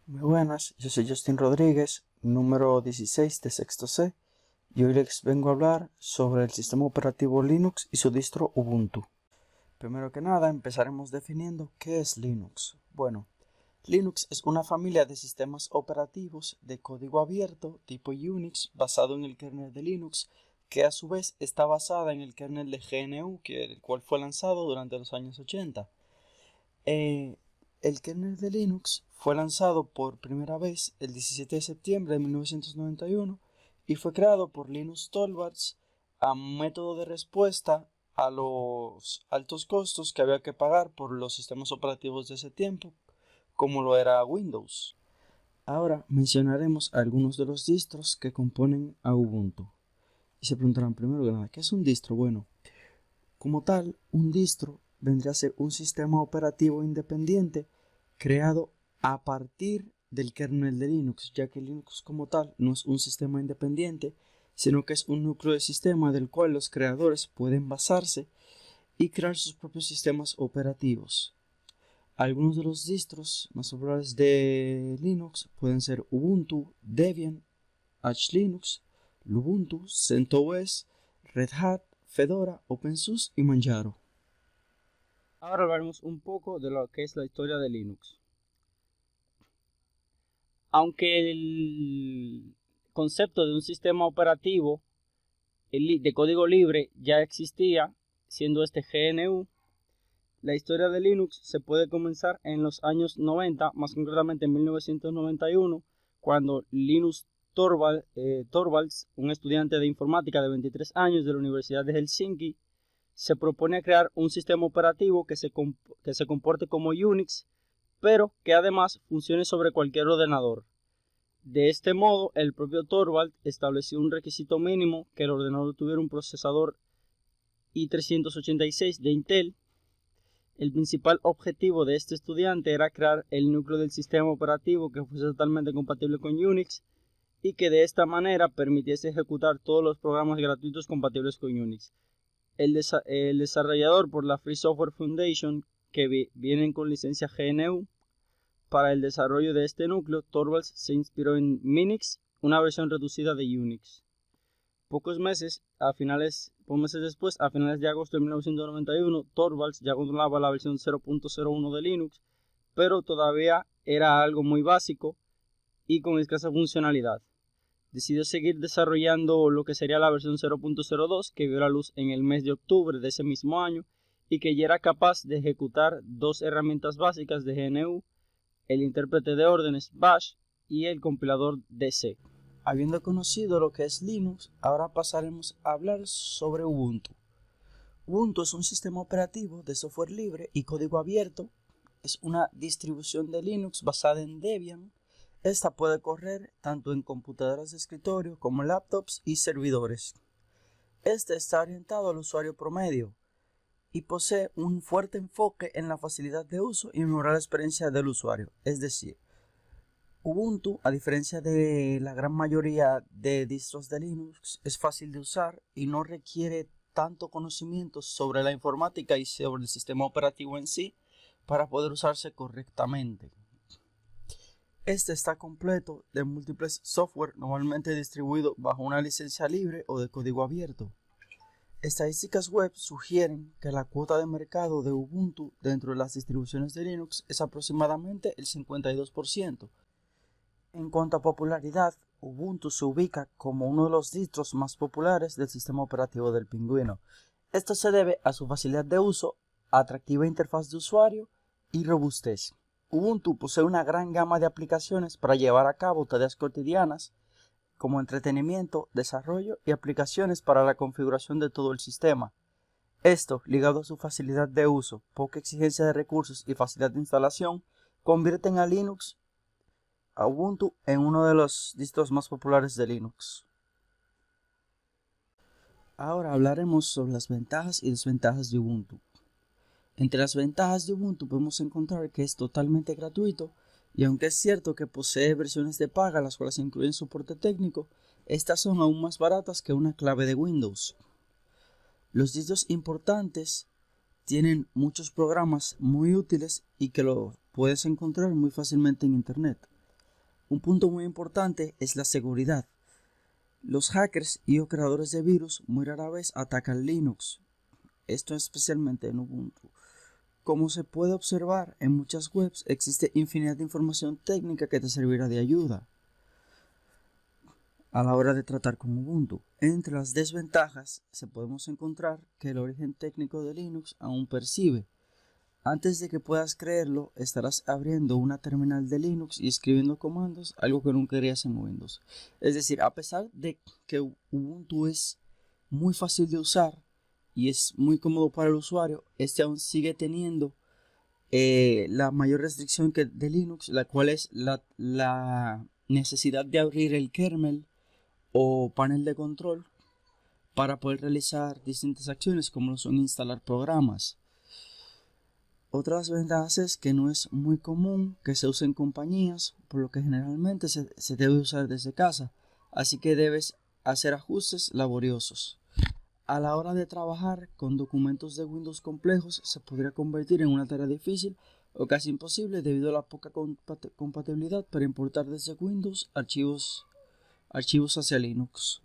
Muy buenas, yo soy Justin Rodríguez, número 16 de sexto C, y hoy les vengo a hablar sobre el sistema operativo Linux y su distro Ubuntu. Primero que nada, empezaremos definiendo qué es Linux. Bueno, Linux es una familia de sistemas operativos de código abierto tipo Unix basado en el kernel de Linux, que a su vez está basada en el kernel de GNU, el cual fue lanzado durante los años 80. El kernel de Linux fue lanzado por primera vez el 17 de septiembre de 1991 y fue creado por Linus Torvalds a método de respuesta a los altos costos que había que pagar por los sistemas operativos de ese tiempo, como lo era Windows. Ahora mencionaremos algunos de los distros que componen a Ubuntu. Y se preguntarán primero que nada, ¿qué es un distro? Bueno, como tal, un distro vendría a ser un sistema operativo independiente creado a partir del kernel de Linux, ya que Linux como tal no es un sistema independiente, sino que es un núcleo de sistema del cual los creadores pueden basarse y crear sus propios sistemas operativos. Algunos de los distros más populares de Linux pueden ser Ubuntu, Debian, Arch Linux, Lubuntu, CentOS, Red Hat, Fedora, OpenSUSE y Manjaro. Ahora hablaremos un poco de lo que es la historia de Linux. Aunque el concepto de un sistema operativo de código libre ya existía, siendo este GNU, la historia de Linux se puede comenzar en los años 90, más concretamente en 1991, cuando Linus Torvalds, un estudiante de informática de 23 años de la Universidad de Helsinki, se propone crear un sistema operativo que se comporte como Unix, pero que además funcione sobre cualquier ordenador. De este modo, el propio Torvald estableció un requisito mínimo: que el ordenador tuviera un procesador i386 de Intel. El principal objetivo de este estudiante era crear el núcleo del sistema operativo que fuese totalmente compatible con Unix y que de esta manera permitiese ejecutar todos los programas gratuitos compatibles con Unix. El desarrollador por la Free Software Foundation, que vienen con licencia GNU, para el desarrollo de este núcleo, Torvalds se inspiró en Minix, una versión reducida de Unix. Pocos meses después, a finales de agosto de 1991, Torvalds ya controlaba la versión 0.01 de Linux, pero todavía era algo muy básico y con escasa funcionalidad. Decidió seguir desarrollando lo que sería la versión 0.02, que vio la luz en el mes de octubre de ese mismo año y que ya era capaz de ejecutar dos herramientas básicas de GNU: el intérprete de órdenes Bash y el compilador DC. Habiendo conocido lo que es Linux, ahora pasaremos a hablar sobre Ubuntu. Ubuntu es un sistema operativo de software libre y código abierto. Es una distribución de Linux basada en Debian. Esta puede correr tanto en computadoras de escritorio como laptops y servidores. Este está orientado al usuario promedio y posee un fuerte enfoque en la facilidad de uso y mejorar la experiencia del usuario. Es decir, Ubuntu, a diferencia de la gran mayoría de distros de Linux, es fácil de usar y no requiere tanto conocimiento sobre la informática y sobre el sistema operativo en sí para poder usarse correctamente. Este está completo de múltiples software, normalmente distribuido bajo una licencia libre o de código abierto. Estadísticas web sugieren que la cuota de mercado de Ubuntu dentro de las distribuciones de Linux es aproximadamente el 52%. En cuanto a popularidad, Ubuntu se ubica como uno de los distros más populares del sistema operativo del pingüino. Esto se debe a su facilidad de uso, atractiva interfaz de usuario y robustez. Ubuntu posee una gran gama de aplicaciones para llevar a cabo tareas cotidianas como entretenimiento, desarrollo y aplicaciones para la configuración de todo el sistema. Esto, ligado a su facilidad de uso, poca exigencia de recursos y facilidad de instalación, convierten a Ubuntu en uno de los distros más populares de Linux. Ahora hablaremos sobre las ventajas y desventajas de Ubuntu. Entre las ventajas de Ubuntu podemos encontrar que es totalmente gratuito, y aunque es cierto que posee versiones de paga las cuales incluyen soporte técnico, estas son aún más baratas que una clave de Windows. Los distros importantes tienen muchos programas muy útiles y que lo puedes encontrar muy fácilmente en internet. Un punto muy importante es la seguridad. Los hackers y o creadores de virus muy rara vez atacan Linux, esto especialmente en Ubuntu. Como se puede observar en muchas webs, existe infinidad de información técnica que te servirá de ayuda a la hora de tratar con Ubuntu. Entre las desventajas se podemos encontrar que el origen técnico de Linux aún percibe. Antes de que puedas creerlo, estarás abriendo una terminal de Linux y escribiendo comandos, algo que nunca harías en Windows. Es decir, a pesar de que Ubuntu es muy fácil de usar y es muy cómodo para el usuario, este aún sigue teniendo la mayor restricción de Linux, la cual es la necesidad de abrir el kernel o panel de control para poder realizar distintas acciones como lo son instalar programas. Otras ventajas es que no es muy común que se use en compañías, por lo que generalmente se debe usar desde casa, así que debes hacer ajustes laboriosos. A la hora de trabajar con documentos de Windows complejos se podría convertir en una tarea difícil o casi imposible debido a la poca compatibilidad para importar desde Windows archivos hacia Linux.